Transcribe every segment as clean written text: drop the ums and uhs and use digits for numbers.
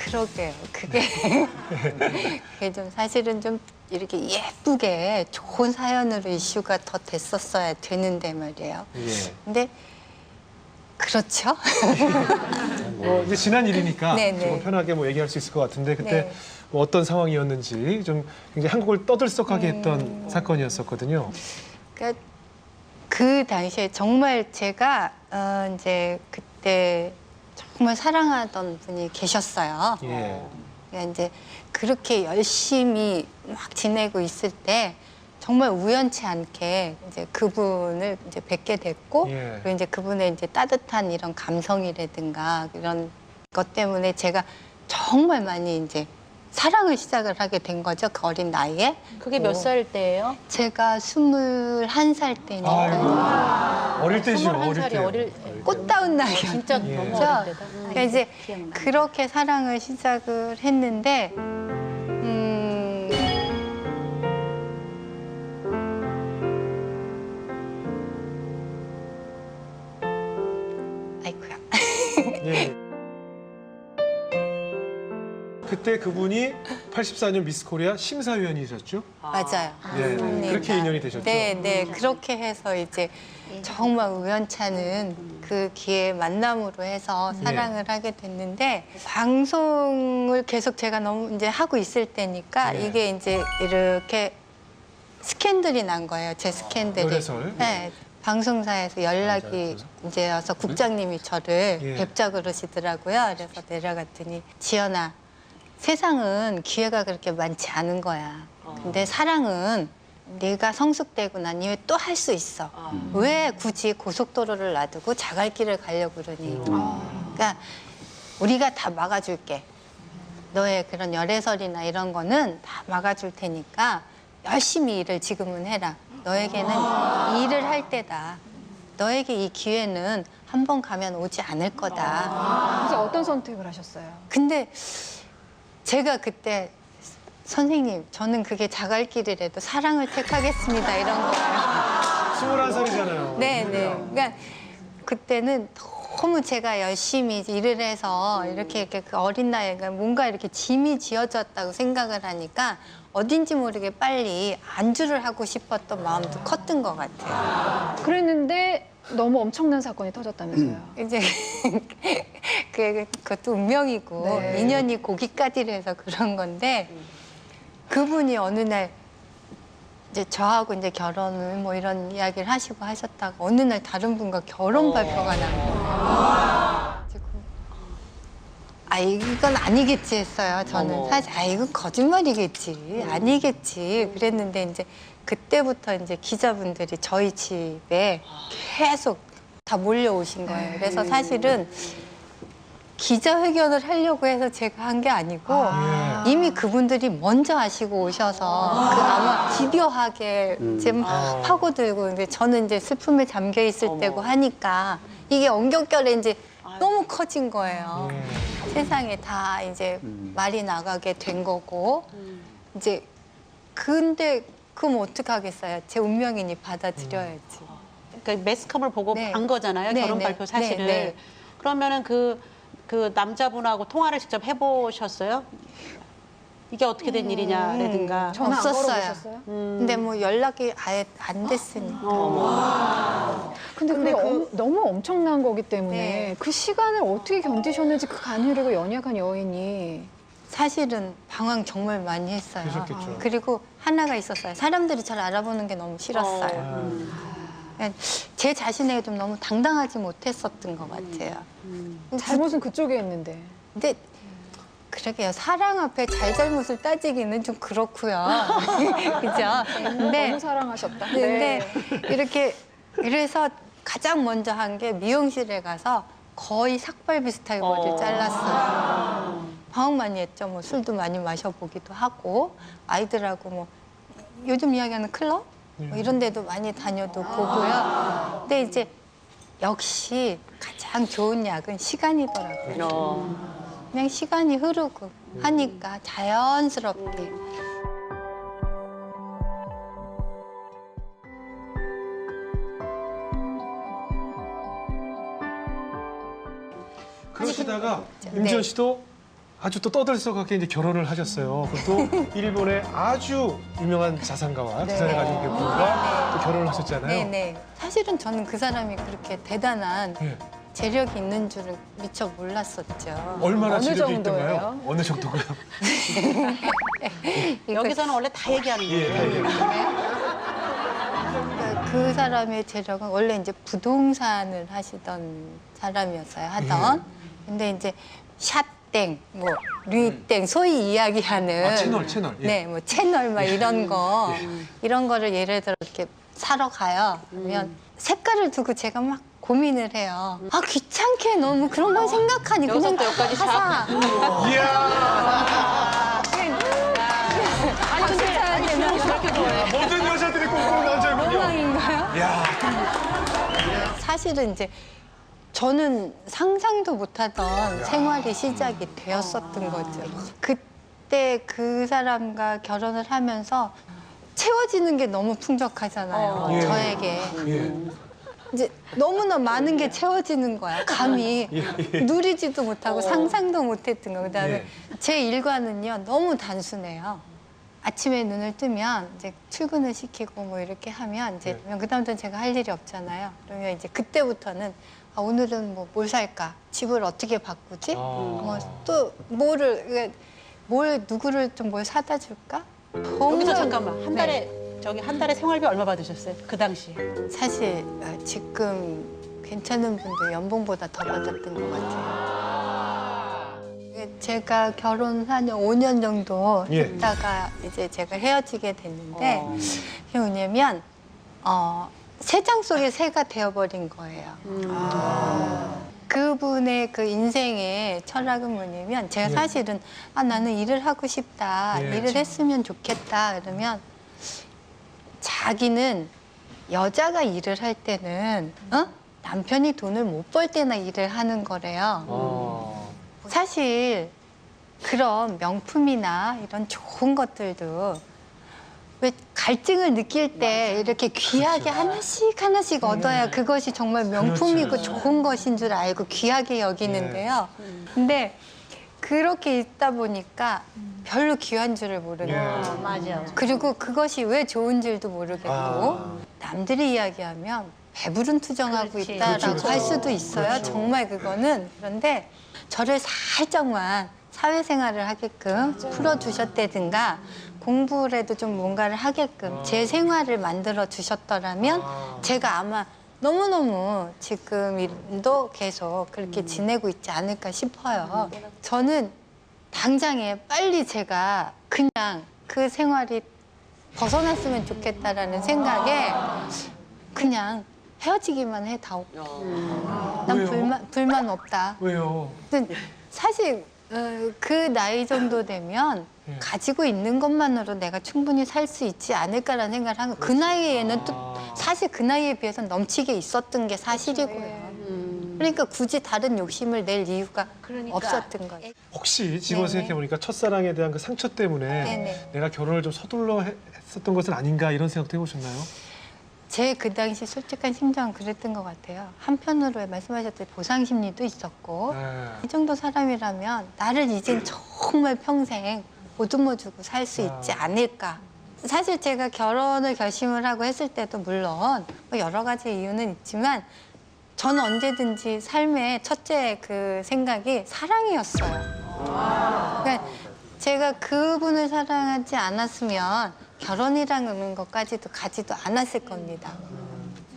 그러게요. 그게 좀 사실은 좀 이렇게 예쁘게 좋은 사연으로 이슈가 더 됐었어야 되는데 말이에요. 예. 근데 그렇죠. 이제 지난 일이니까 네네. 조금 편하게 뭐 얘기할 수 있을 것 같은데 그때 네. 뭐 어떤 상황이었는지 좀 굉장히 한국을 떠들썩하게 했던 사건이었었거든요. 그러니까 그 당시에 정말 제가 이제 그때 정말 사랑하던 분이 계셨어요. 예. 그러니까 이제 그렇게 열심히 막 지내고 있을 때 정말 우연치 않게 이제 그분을 이제 뵙게 됐고, 예. 그리고 이제 그분의 이제 따뜻한 이런 감성이라든가 이런 것 때문에 제가 정말 많이 이제 사랑을 시작을 하게 된 거죠. 그 어린 나이에. 그게 몇 살 때예요? 제가 21살 때니까 어릴 때죠, 어릴 21살이 때. 어릴 꽃다운 나이였죠. 진짜 예. 너무 어릴 때다. 그러니까 이제 그렇게 사랑을 시작을 했는데 아이고야. 예. 그때 그분이 84년 미스 코리아 심사위원이셨죠? 맞아요. 네, 맞습니다. 그렇게 인연이 되셨죠? 네, 네. 그렇게 해서 이제 정말 우연치 않은 그 기회에 만남으로 해서 사랑을 하게 됐는데 방송을 계속 제가 너무 이제 하고 있을 때니까 네. 이게 이제 이렇게 스캔들이 난 거예요. 제 스캔들이. 열애설? 네. 방송사에서 연락이 이제 와서 국장님이 저를 예. 뵙자 그러시더라고요. 그래서 내려갔더니 지연아, 세상은 기회가 그렇게 많지 않은 거야. 근데 사랑은 네가 성숙되고 난 이후에 또 할 수 있어. 왜 굳이 고속도로를 놔두고 자갈길을 가려고 그러니. 그러니까 우리가 다 막아줄게. 너의 그런 열애설이나 이런 거는 다 막아줄 테니까 열심히 일을 지금은 해라. 너에게는 일을 할 때다. 너에게 이 기회는 한 번 가면 오지 않을 거다. 그래서 어떤 선택을 하셨어요? 근데 제가 그때 선생님, 저는 그게 자갈길이라도 사랑을 택하겠습니다. 이런 거예요. 21살이잖아요. 네, 네. 그러니까 그때는 너무 제가 열심히 일을 해서 이렇게 그 어린 나이에 뭔가 이렇게 짐이 지어졌다고 생각을 하니까 어딘지 모르게 빨리 안주를 하고 싶었던 마음도 컸던 것 같아요. 그랬는데 너무 엄청난 사건이 터졌다면서요. 이제 그것도 운명이고 네. 인연이 고기까지를 해서 그런 건데 그분이 어느 날 이제 저하고 이제 결혼을 뭐 이런 이야기를 하시고 하셨다가 어느 날 다른 분과 결혼 발표가 난 거예요. 그래서 아 이건 아니겠지 했어요. 저는 사실 아 이건 거짓말이겠지 아니겠지 그랬는데 이제 그때부터 이제 기자분들이 저희 집에 계속 다 몰려오신 거예요. 그래서 사실은 기자회견을 하려고 해서 제가 한 게 아니고 이미 그분들이 먼저 하시고 오셔서 그 아마 집요하게 지금 파고들고 근데 저는 이제 슬픔에 잠겨 있을 때고 하니까 이게 엉겹결에 이제 너무 커진 거예요. 세상에 다 이제 말이 나가게 된 거고 이제 근데 그럼 어떡하겠어요? 제 운명이니 받아들여야지. 그러니까 매스컴을 보고 네. 한 거잖아요. 네, 결혼 네. 발표 사실을. 네, 네. 그러면은 그 남자분하고 통화를 직접 해보셨어요? 이게 어떻게 된 일이냐라든가. 전화 안 없었어요. 걸어보셨어요? 근데 뭐 연락이 아예 안 됐으니까. 근데 그게 너무 엄청난 거기 때문에 네. 그 시간을 어떻게 견디셨는지 그 가느리고 연약한 여인이 사실은 방황 정말 많이 했어요. 그러셨겠죠. 그리고 하나가 있었어요. 사람들이 저를 알아보는 게 너무 싫었어요. 그냥 제 자신에게 좀 너무 당당하지 못했었던 것 같아요. 잘못은 그쪽에 있는데. 근데 그러게요. 사랑 앞에 잘잘못을 따지기는 좀 그렇고요. 그죠? 근데 너무 사랑하셨다. 근데 이렇게 이래서 가장 먼저 한 게 미용실에 가서 거의 삭발 비슷하게 머리를 잘랐어요. 방황 많이 했죠. 뭐 술도 많이 마셔보기도 하고 아이들하고 뭐 요즘 이야기하는 클럽 뭐 이런 데도 많이 다녀도 보고요. 근데 이제 역시 가장 좋은 약은 시간이더라고요. 그냥 시간이 흐르고 하니까 자연스럽게. 그러시다가 네. 임지연 씨도 아주 또 떠들썩하게 이제 결혼을 하셨어요. 그리고 또 일본의 아주 유명한 자산가와 네. 재산을 가진 분과 또 결혼을 하셨잖아요. 네네. 사실은 저는 그 사람이 그렇게 대단한 예. 재력이 있는 줄을 미처 몰랐었죠. 얼마나 어느 지력이 정도예요? 있던가요? 어느 정도고요? 여기서는 원래 다 얘기하는 예, 거예요. 예, 예. 그러니까 그 사람의 재력은 원래 이제 부동산을 하시던 사람이었어요. 하던. 근데 이제 샷땡, 뭐 류땡, 소위 이야기하는 채널. 예. 네, 뭐 채널 막 이런 거 이런 거를 예를 들어 이렇게 사러 가요. 그러면 색깔을 두고 제가 막 고민을 해요. 아 귀찮게 너무 그런 걸 생각하니 그냥 여기서부터 여기까지 사자. 이야! 아니 근데 그렇게 좋아해. 모든 여자들이 꿈꾸는 남자군요. 엉망인가요? 야, 사실은 이제 저는 상상도 못하던 생활이 시작이 되었었던 거죠. 그때 그 사람과 결혼을 하면서 채워지는 게 너무 풍족하잖아요. 예. 저에게. 예. 이제 너무나 많은 게 채워지는 거야. 감히 누리지도 못하고 상상도 못했던 거. 그다음에 예. 제 일과는요 너무 단순해요. 아침에 눈을 뜨면 이제 출근을 시키고 뭐 이렇게 하면 이제 그다음부터는 제가 할 일이 없잖아요. 그러면 이제 그때부터는 아, 오늘은 뭐 뭘 살까? 집을 어떻게 바꾸지? 뭐 또 뭘 누구를 좀 뭘 사다 줄까? 여기서 잠깐만. 한 달에 네. 저기 한 달에 생활비 얼마 받으셨어요? 그 당시. 사실 지금 괜찮은 분들 연봉보다 더 받았던 것 같아요. 제가 결혼한 5년 정도 예. 있다가 이제 제가 헤어지게 됐는데 그게 뭐냐면 새장 속의 새가 되어버린 거예요. 그분의 그 인생의 철학은 뭐냐면 제가 예. 사실은 아 나는 일을 하고 싶다. 예. 일을 했으면 좋겠다. 그러면 자기는 여자가 일을 할 때는 남편이 돈을 못 벌 때나 일을 하는 거래요. 사실 그런 명품이나 이런 좋은 것들도 왜 갈증을 느낄 때 이렇게 귀하게 하나씩 얻어야 그것이 정말 명품이고 그렇죠. 좋은 것인 줄 알고 귀하게 여기는데요. 근데 그렇게 있다 보니까 별로 귀한 줄을 모르는 예. 거죠. 맞아. 그리고 그것이 왜 좋은 줄도 모르겠고 아. 남들이 이야기하면 배부른 투정하고 그렇지. 있다라고 그렇죠, 할 그렇죠. 수도 있어요. 그렇죠. 정말 그거는. 그런데 저를 살짝만 사회생활을 하게끔 풀어주셨다든가 공부라도 좀 뭔가를 하게끔 제 생활을 만들어 주셨더라면 제가 아마 너무너무 지금도 계속 그렇게 지내고 있지 않을까 싶어요. 저는 당장에 빨리 제가 그냥 그 생활이 벗어났으면 좋겠다라는 생각에 그냥 헤어지기만 해 다오. 난 왜요? 불만 없다. 왜요? 근데 사실 그 나이 정도 되면 예. 가지고 있는 것만으로 내가 충분히 살 수 있지 않을까라는 생각을 한 거예요. 그 나이에는 또 사실 그 나이에 비해서 넘치게 있었던 게 사실이고요. 그러니까 굳이 다른 욕심을 낼 이유가 없었던 거예요. 혹시 지금 네네. 생각해보니까 첫사랑에 대한 그 상처 때문에 네네. 내가 결혼을 좀 서둘러 했었던 것은 아닌가 이런 생각도 해보셨나요? 제 그 당시 솔직한 심정은 그랬던 것 같아요. 한편으로 말씀하셨듯이 보상 심리도 있었고 네. 이 정도 사람이라면 나를 이젠 정말 평생 보듬어주고 살 수 있지 않을까. 사실 제가 결혼을 결심을 하고 했을 때도 물론 뭐 여러 가지 이유는 있지만 저는 언제든지 삶의 첫째 그 생각이 사랑이었어요. 그러니까 제가 그분을 사랑하지 않았으면 결혼이라는 것까지도 가지도 않았을 겁니다.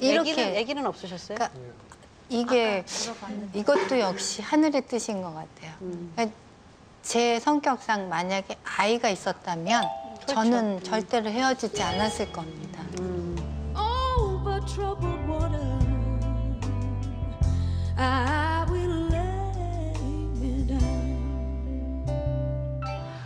얘기는 없으셨어요? 그러니까 이게 이것도 역시 하늘의 뜻인 것 같아요. 그러니까 제 성격상 만약에 아이가 있었다면 저는 절대로 헤어지지 않았을 겁니다. Over troubled water, I will lay me down.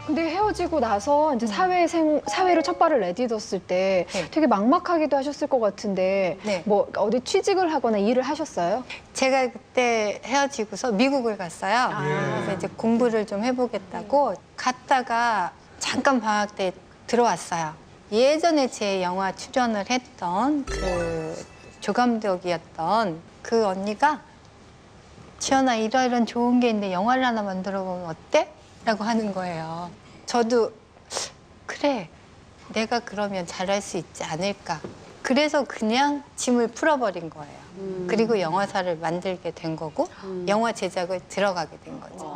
근데 헤어지고 나서 이제 사회로 첫 발을 내딛었을 때 네. 되게 막막하기도 하셨을 것 같은데 네. 뭐 어디 취직을 하거나 일을 하셨어요? 제가 그때 헤어지고서 미국을 갔어요. 그래서 이제 공부를 좀 해보겠다고 갔다가 잠깐 방학 때 들어왔어요. 예전에 제 영화 출연을 했던 그 조감독이었던 그 언니가 지연아 이런 좋은 게 있는데 영화를 하나 만들어 보면 어때? 라고 하는 거예요. 저도 그래, 내가 그러면 잘할 수 있지 않을까. 그래서 그냥 짐을 풀어버린 거예요. 그리고 영화사를 만들게 된 거고 영화 제작을 들어가게 된 거죠.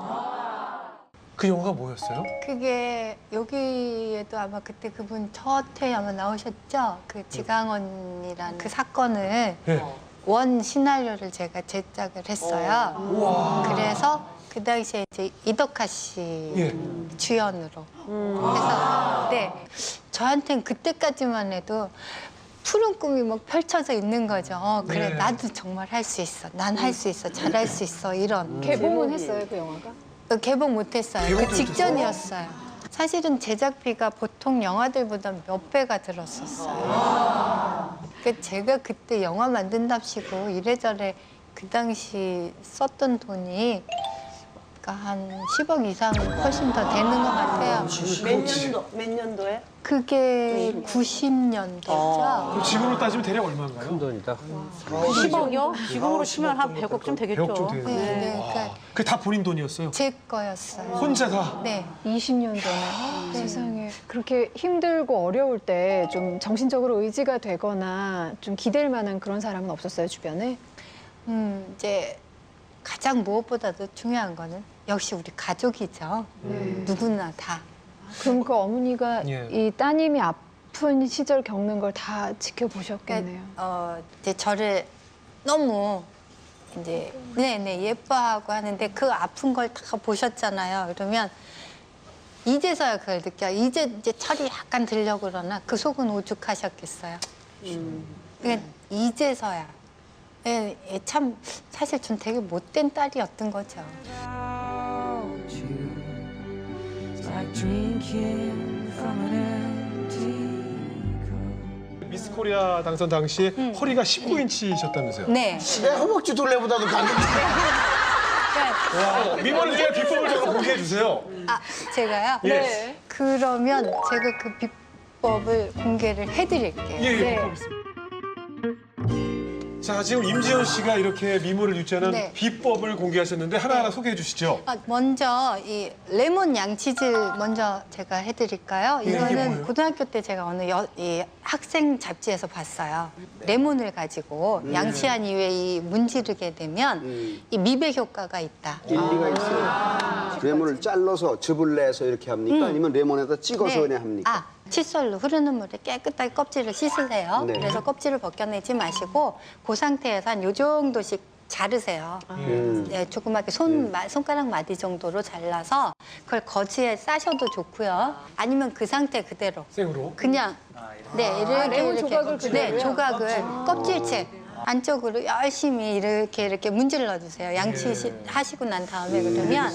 그 영화가 뭐였어요? 그게 여기에도 아마 그때 그분 첫 회에 아마 나오셨죠? 그 지강원이라는 그 사건을 예. 원 시나리오를 제가 제작을 했어요. 그래서 그 당시에 이제 이덕화 씨 예. 주연으로 해서 네, 저한테는 그때까지만 해도 푸른 꿈이 막 펼쳐져 있는 거죠. 그래, 네. 나도 정말 할 수 있어. 난 할 수 있어. 잘할 수 있어. 이런. 개봉은 했어요, 그 영화가? 개봉 못했어요. 개봉도 그 직전이었어요. 사실은 제작비가 보통 영화들보다 몇 배가 들었었어요. 그 제가 그때 영화 만든답시고 이래저래 그 당시 썼던 돈이 그러니까 한 10억 이상 훨씬 더 되는 것 같아요. 몇 년도에? 그게 90년도죠. 그럼 지금으로 따지면 대략 얼마인가요? 큰 돈이다. 10억이요? 지금으로 치면 한 100억쯤 되겠죠. 100억 정도 네, 되는 네, 그러니까 그게 다 본인 돈이었어요? 제 거였어요. 혼자 다? 네. 20년 전에 세상에 그렇게 힘들고 어려울 때 좀 정신적으로 의지가 되거나 좀 기댈 만한 그런 사람은 없었어요, 주변에? 이제 가장 무엇보다도 중요한 거는 역시 우리 가족이죠. 누구나 다. 그럼 그 어머니가 예. 이 따님이 아픈 시절 겪는 걸 다 지켜보셨겠네요. 이제 저를 너무 이제 네네 예뻐하고 하는데 그 아픈 걸 다 보셨잖아요. 그러면 이제서야 그걸 느껴. 이제 철이 약간 들려고 그러나 그 속은 오죽하셨겠어요. 그러니까 이제서야. 예, 예, 참 사실 전 되게 못된 딸이었던 거죠. It's like drinking from an empty cup. 미스 코리아 당선 당시에 허리가 19인치셨다면서요? 네. 내 허벅지 둘레보다도 가는데. 그러니까, 미모를 위해 비법을 좀 공개해 주세요. 아, 제가요? 예. 네. 그러면 제가 그 비법을 공개를 해드릴게요. 예, 네. 비법 있습니다. 자, 지금 임지연 씨가 이렇게 미모를 유지하는 네. 비법을 공개하셨는데 하나하나 소개해 주시죠. 먼저 이 레몬 양치질 먼저 제가 해드릴까요? 이게 뭐예요? 이거는 고등학교 때 제가 어느 이 학생 잡지에서 봤어요. 레몬을 가지고 양치한 이후에 이 문지르게 되면 이 미백 효과가 있다. 일리가 있어요. 레몬을 잘라서 즙을 내서 이렇게 합니까? 아니면 레몬에다 찍어서 그냥 합니까? 칫솔로 흐르는 물에 깨끗하게 껍질을 씻으세요. 네. 그래서 껍질을 벗겨내지 마시고 그 상태에서 한 요 정도씩 자르세요. 네, 조그맣게 손가락 마디 정도로 잘라서 그걸 거즈에 싸셔도 좋고요. 아니면 그 상태 그대로 생으로. 그냥 네 이렇게 레몬 이렇게 조각을 그대로요? 네 조각을 껍질째 안쪽으로 열심히 이렇게 문질러 주세요. 양치하시고 난 다음에 그러면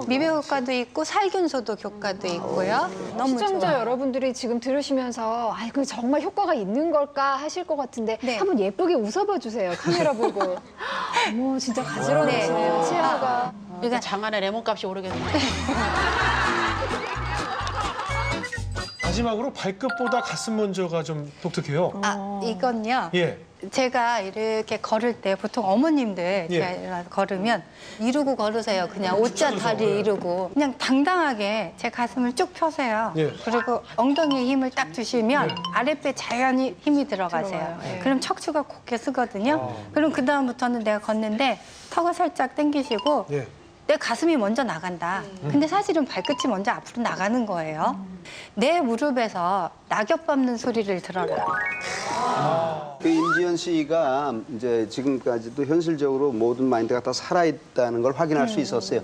미백 효과도 있고 살균 소독 효과도 있고요. 너무 시청자 좋아요. 여러분들이 지금 들으시면서 아, 이거 정말 효과가 있는 걸까 하실 것 같은데 네. 한번 예쁘게 웃어봐 주세요. 카메라 보고. 어머, 진짜 가지런하시네요. 네. 치아가. 그러니까 장안에 레몬 값이 오르겠네. 마지막으로 발끝보다 가슴 먼저가 좀 독특해요. 이건요. 예. 제가 이렇게 걸을 때 보통 어머님들 예. 제가 걸으면 이러고 걸으세요. 그냥 옷자 다리 이러고 그냥 당당하게 제 가슴을 쭉 펴세요. 예. 그리고 엉덩이에 힘을 딱 주시면 예. 아랫배 자연히 힘이 들어가세요. 들어가요. 예. 그럼 척추가 곧게 쓰거든요. 그럼 그 다음부터는 내가 걷는데 턱을 살짝 당기시고 예. 내 가슴이 먼저 나간다. 근데 사실은 발끝이 먼저 앞으로 나가는 거예요. 내 무릎에서 낙엽 밟는 소리를 들어라. 그 임지연 씨가 이제 지금까지도 현실적으로 모든 마인드가 다 살아있다는 걸 확인할 수 있었어요.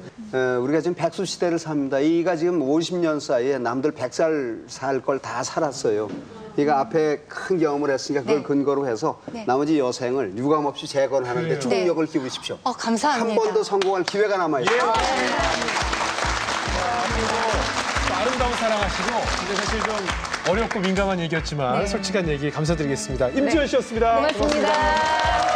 우리가 지금 백수 시대를 삽니다. 이가 지금 50년 사이에 남들 100살 살 걸 다 살았어요. 그러니까 앞에 큰 경험을 했으니까 그걸 네. 근거로 해서 네. 나머지 여생을 유감없이 재건하는 데 그래요. 총력을 기울이십시오. 한 감사합니다. 번 더 성공할 기회가 남아있어요. 또 아름다운 사랑하시고 근데 사실 좀 어렵고 민감한 얘기였지만 솔직한 얘기 감사드리겠습니다. 임지연 씨였습니다. 고맙습니다.